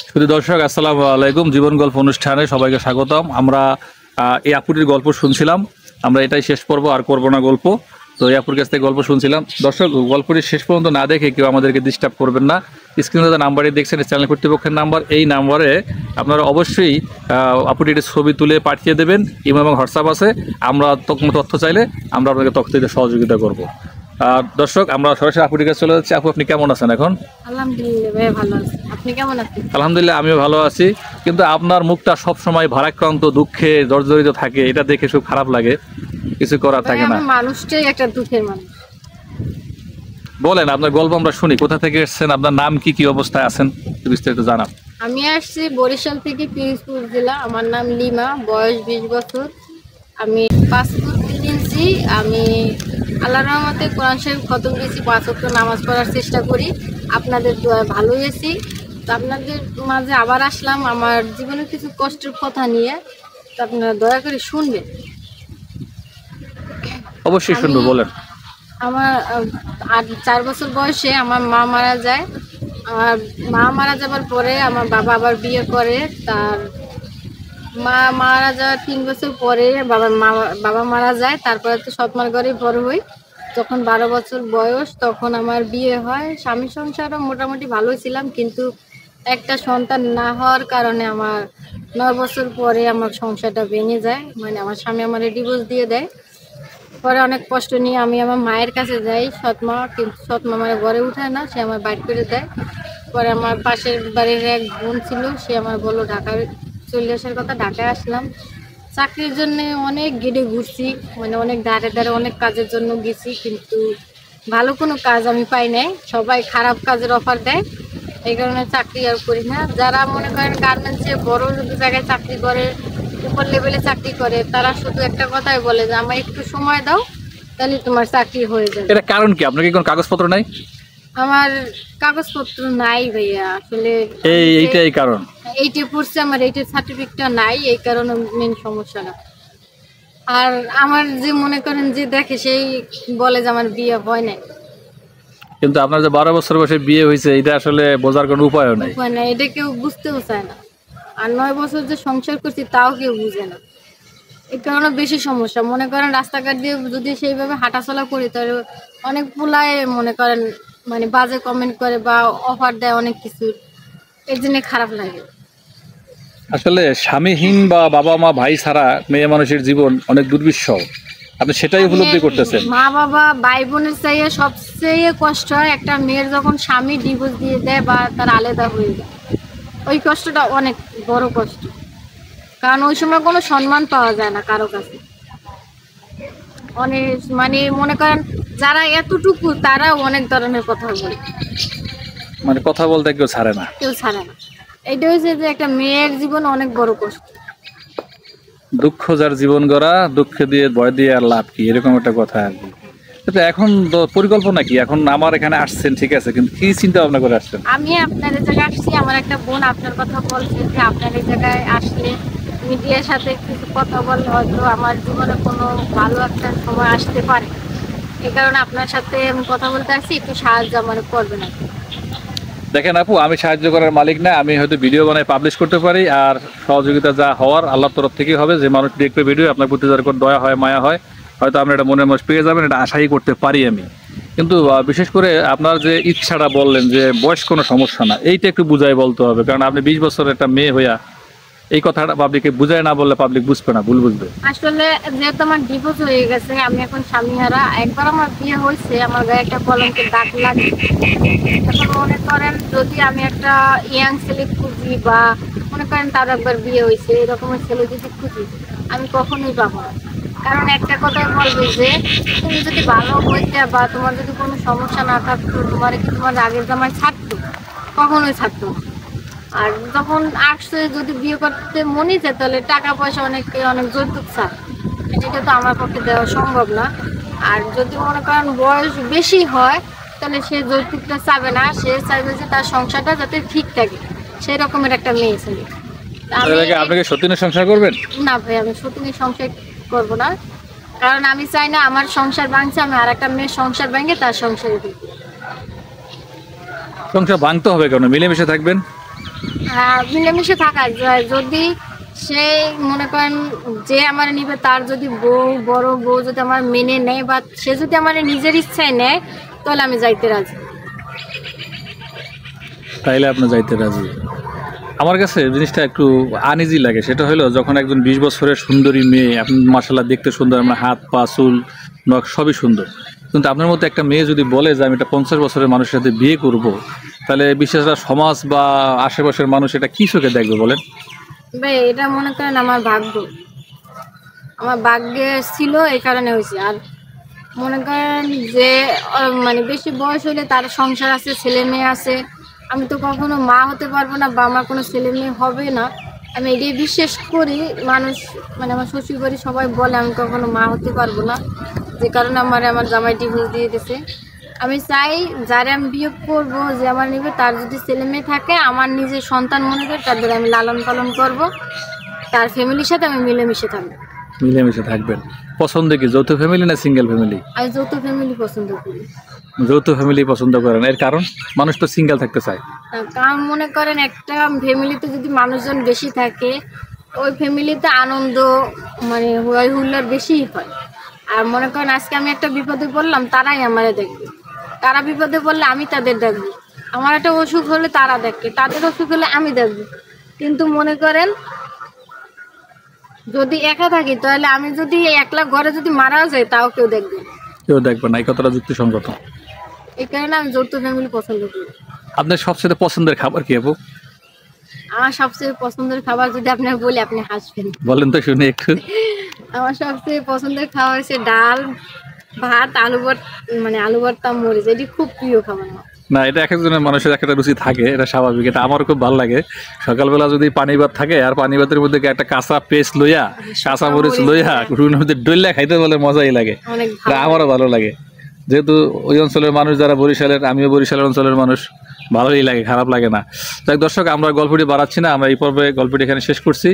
শুধু দর্শক আসসালামু আলাইকুম, জীবন গল্প অনুষ্ঠানে সবাইকে স্বাগতম। আমরা এই আপুটির গল্প শুনছিলাম, আমরা এটাই শেষ পর্ব, আর করবো না গল্প। তো এই আপুর কাছ থেকে গল্প শুনছিলাম। দর্শক, গল্পটি শেষ পর্যন্ত না দেখে কেউ আমাদেরকে ডিস্টার্ব করবেন না। স্ক্রিনে যে নাম্বারে দেখছেন চ্যানেল কর্তৃপক্ষের নাম্বার, এই নাম্বারে আপনারা অবশ্যই আপুটির ছবি তুলে পাঠিয়ে দেবেন। ইমো এবং হোয়াটসঅ্যাপ আছে, আমরা কোনো তথ্য চাইলে আমরা আপনাকে তথ্য দিতে সহযোগিতা করবো। দর্শক, আমরা সরাসরি আপুটির কাছে চলে যাচ্ছি। আপু, আপনি কেমন আছেন এখন? আলহামদুলিল্লাহ ভাই, ভালো আছি। আপনি কেমন আছেন? আলহামদুলিল্লাহ, আমিও ভালো আছি। কিন্তু আপনার মুখটা সবসময় ভারাক্রান্ত, দুঃখে জর্জরিত থাকে, এটা দেখে খুব খারাপ লাগে। কিছু করার থাকে না। মানুষটাই একটা দুঃখের মানুষ। বলেন, আপনার গল্প আমরা শুনি। কোথা থেকে এসেছেন, আপনার নাম কি, কি অবস্থায় আছেন, বিস্তারিত জানান। আমি আসছি বরিশাল থেকে, পিরোজপুর জেলা। আমার নাম লিমা, বয়স 20 বছর। আমি 5 ফুট 3 ইঞ্চি। আমি আল্লাহর রহমতে কোরআন শরীফ খতম দিয়েছি, 5 ওয়াক্ত নামাজ পড়ার চেষ্টা করি। আপনাদের দোয়ায় ভালো হয়েছি। তো আপনাদের মাঝে আবার আসলাম আমার জীবনের কিছু কষ্টের কথা নিয়ে। তো আপনারা দয়া করে শুনবেন। অবশ্যই শুনবো, বলেন। আমার 4 বছর বয়সে আমার মা মারা যায়। আমার মা মারা যাবার পরে আমার বাবা আবার বিয়ে করে। তার মা মারা যাওয়ার 3 বছর পরে বাবা মারা যায়। তারপরে তো সৎমার ঘরে বড় হই। যখন 12 বছর বয়স তখন আমার বিয়ে হয়। স্বামী সংসারও মোটামুটি ভালোই ছিলাম, কিন্তু একটা সন্তান না হওয়ার কারণে আমার 9 বছর পরে আমার সংসারটা ভেঙে যায়। মানে আমার স্বামী আমার ডিভোর্স দিয়ে দেয়। পরে অনেক কষ্ট নিয়ে আমি আমার মায়ের কাছে যাই, সৎমা, কিন্তু সৎমা আমার ঘরে উঠায় না, সে আমার বাইর করে দেয়। পরে আমার পাশের বাড়ির এক বোন ছিল, সে আমার বললো ঢাকায় চলে আসার কথা। ঢাকায় আসলাম চাকরির জন্য। অনেক গেটে ঘুরছি, মানে অনেক ধারে ধারে অনেক কাজের জন্য গেছি, কিন্তু ভালো কোনো কাজ আমি পাই নাই। সবাই খারাপ কাজের অফার দেয়, এই কারণে চাকরি আর করি না। যারা মনে করেন গার্মেন্টসে বড় জায়গায় চাকরি করে, উপর লেভেলে চাকরি করে, তারা শুধু একটা কথাই বলে যে আমার একটু সময় দাও, তাহলে তোমার চাকরি হয়ে যাবে। এটা কারণ কি? আপনার কি কোনো কাগজপত্র নাই? আমার কাগজপত্র নাই ভাইয়া, আসলে এইটাই কারণ। এইটা পড়ছে, আমার এইটার সার্টিফিকেটটা নাই, এই কারণে মেন সমস্যাটা। আর আমার যে মনে করেন যে দেখে, সেই বলে যে আমার বিয়ে হয় নাই। কিন্তু আপনার যে 12 বছর বয়সে বিয়ে হয়েছে, এটা আসলে বোঝার কোনো উপায়ও নাই। উপায় নাই, এটা কেউ বুঝতেও চায় না। আর 9 বছর যে সংসার করছি তাও কেউ বুঝে না। এই কারণে বেশি সমস্যা। মনে করেন রাস্তাঘাট দিয়ে যদি সেইভাবে হাঁটাচলা করি, তাহলে অনেক পোলায় মনে করেন মানে বাজে কমেন্ট করে বা অফার দেয় অনেক কিছু, এর জন্য খারাপ লাগে। আসলে স্বামীহীন বা বাবা মা ভাই ছাড়া মেয়ে মানুষের জীবন অনেক দুর্বিষহ। আপনি সেটাই উপলব্ধি করতেছেন। মা বাবা ভাই বোনের চাইয়ে সবচেয়ে কষ্ট হয় একটা মেয়ের যখন স্বামী ডিভোর্স দিয়ে দেয় বা তার আলাদা হয়ে যায়। ওই কষ্টটা অনেক বড় কষ্ট, কারণ ওই সময় কোনো সম্মান পাওয়া যায় না কারো কাছে। অনেক মানে মনে করেন যারা এতটুকু, তারা অনেক ধরনের কথা বলে, মানে কথা বলতে কেউ ছাড়ে না, কেউ ছাড়ে না। এইটা হচ্ছে যে একটা মেয়ের জীবন অনেক বড় কষ্ট। দুঃখ যার জীবন গড়া, দুঃখ দিয়ে ভয় দিয়ে আর লাভ কি, এরকম একটা কথা আর কি। কিন্তু এখন পরিকল্পনা কি? এখন আমার এখানে আসছেন ঠিক আছে, কিন্তু কি চিন্তা ভাবনা করে আসছেন? আমি আপনার এই জায়গায় আসছি, আমার একটা বোন আপনার কথা বলছে যে আপনার এই জায়গায় আসলে মিডিয়ার সাথে কিছু কথা বললে হয়তো আমার জীবনে কোনো ভালো একটা সময় আসতে পারে। এই কারণে আপনার সাথে আমি কথা বলতে আসছি, একটু সাহায্য আমার করবেন আপনি। দেখেন আপু, আমি সাহায্য করার মালিক না। আমি হয়তো ভিডিও বানাই পাবলিশ করতে পারি, আর সহযোগিতা যা হওয়ার আল্লাহর তরফ থেকেই হবে। যে মানুষ দেখবে ভিডিও, আপনার প্রতি যার দয়া হয়, মায়া হয়, হয়তো আপনি এটা মনের মধ্যে পেয়ে যাবেন, এটা আশাই করতে পারি আমি। কিন্তু বিশেষ করে আপনার যে ইচ্ছাটা বললেন যে বয়স কোনো সমস্যা না, এইটা একটু বুঝাই বলতে হবে। কারণ আপনি 20 বছরের একটা মেয়ে হইয়া এই কথাটা পাবলিককে বুঝায় না বললে পাবলিক বুঝবে না, ভুল বুঝবে। আসলে যেহেতু আমার ডিভোর্স হয়ে গেছে, আমি এখন স্বামীহারা। একবার আমার বিয়ে হয়েছে, আমার গায়ে একটা কলঙ্কের দাগ লাগে। এখন মনে করেন যদি আমি একটা ইয়াং ছেলে খুঁজি, বা মনে করেন তার একবার বিয়ে হয়েছে এরকমের ছেলে যদি খুঁজি, আমি কখনোই পাবো না। কারণ একটা কথাই বলবে যে তুমি যদি ভালো হইতে বা তোমার যদি কোনো সমস্যা না থাকতো, তোমার কি তোমার আগের জামাই ছাড়তো? কখনোই ছাড়তো না। আর যখন আসছে, যদি বিয়ে করতে মনে চায়, তাহলে টাকা পয়সা অনেক যৌতুক চায়, যেটা তো আমার পক্ষে দেওয়া সম্ভব না। আর যদি মনে করেন বয়স বেশি হয়, তাহলে সে যৌতুকটা চাবে না, সে চাইবে যে তার সংসারটা যাতে ঠিক থাকে, সেই রকমের একটা মেয়ে ছেলে। আপনাকে সত্যিই সংসার করবেন? না ভাই, আমি সত্যি সংসার করবো না। কারণ আমি চাই না আমার সংসার ভাঙছে, আমি আর একটা মেয়ের সংসার ভেঙে তার সংসারে দিই। সংসার ভাঙতে হবে কেন? মিলেমিশে থাকবেন। মিলেমিশে থাকা যায়। যদি সে মনে করেন যে আমার নিবে তার যদি বউ বড় বউ যদি আমার মেনে নেয় বা সে যদি আমার নিজের ইচ্ছায় নেয় তাহলে আমি যাইতে রাজি। তাইলে আপনি যাইতে রাজি। আমার কাছে জিনিসটা একটু আনইজি লাগে, সেটা হলো যখন একজন 20 বছরের সুন্দরী মেয়ে, আপনি মাশাআল্লাহ দেখতে সুন্দর, আপনার হাত পা চুল নখ সবই সুন্দর, কিন্তু আপনার মতো একটা মেয়ে যদি বলে যে আমি একটা 50 বছরের মানুষের সাথে বিয়ে করব, তাহলে বিশেষত সমাজ বা আশেপাশের মানুষ এটা কি চোখে দেখবে বলেন? ভাই এটা মনে করেন আমার ভাগ্য, আমার ভাগ্যে ছিল এই কারণে হয়েছে। আর মনে করেন যে মানে বেশি বয়স হলে তার সংসার আছে, ছেলে মেয়ে আছে, আমি তো কখনো মা হতে পারবো না বা আমার কোনো ছেলে মেয়ে হবে না, আমি এটাই বিশ্বাস করি। মানুষ মানে আমার শ্বশুর বাড়ি সবাই বলে আমি কখনো মা হতে পারবো না, যে কারণে আমার জামাই ডিভোর্স দিয়ে দিয়েছে। আমি চাই যারা আমি বিয়ে করবো, যে আমার নিবে, তার যদি ছেলে মেয়ে থাকে আমার নিজের সন্তান মনে করি, তাদের আমি লালন পালন করব, তার ফ্যামিলির সাথে আমি মিলেমিশে থাকবো। মিলেমিশে থাকবেন। পছন্দ কি যৌথ ফ্যামিলি না সিঙ্গেল ফ্যামিলি? আমি যৌথ ফ্যামিলি পছন্দ করি। যৌথ ফ্যামিলি পছন্দ করেন, এর কারণ? মানুষ তো সিঙ্গেল থাকতে চায়। কারণ মনে করেন একটা ফ্যামিলিতে যদি মানুষজন বেশি থাকে, ওই ফ্যামিলিতে আনন্দ মানে হই হুল্লোড় বেশিই হয়। আর মনে করেন আজকে আমি একটা বিপদে পড়লাম, তারাই আমারে দেখবে, তারা বিপদে পড়লে আমি তাদের দেখবো, আমার একটা অসুখ হলে তারা দেখবে, তাদের অসুখ হলে আমি দেখবো। কিন্তু মনে করেন যদি একা থাকি, তাহলে আমি যদি একলা ঘরে যদি মারাও যাই তাও কেউ দেখবে না। কেউ দেখবে না, এই কথাটা যুক্তিসঙ্গত। এই কারণে আমি যৌথ ফ্যামিলি পছন্দ করি। আপনার সবচেয়ে পছন্দের খাবার কি আপু? আমার সবচেয়ে পছন্দের খাবার যদি আপনার বলি আপনি হাসবেন। বলেন তো শুনি একটু। আমার সবচেয়ে পছন্দের খাবার হচ্ছে ডাল ভাত আলু ভর্তা মরিচ, এটি খুব প্রিয় খাবার আমার। না, এটা এক একজনের মানুষের একটা রুচি থাকে, এটা স্বাভাবিক। এটা আমার খুব ভালো লাগে। সকালবেলা যদি পানি ভাত থাকে আর পানি ভাতের মধ্যে একটা কাঁচা পেস্ট লইয়া, কাঁচা মরিচ লইয়া রুটির মধ্যে ডইলা খাইতে বলে মজাই লাগে। অনেক এটা আমারও ভালো লাগে, যেহেতু ওই অঞ্চলের মানুষ যারা বরিশালের, আমিও বরিশালের অঞ্চলের মানুষ, ভালোই লাগে, খারাপ লাগে না। তাই দর্শক, আমরা গল্পটি বাড়াচ্ছি না, আমরা এই পর্বে গল্পটি এখানে শেষ করছি।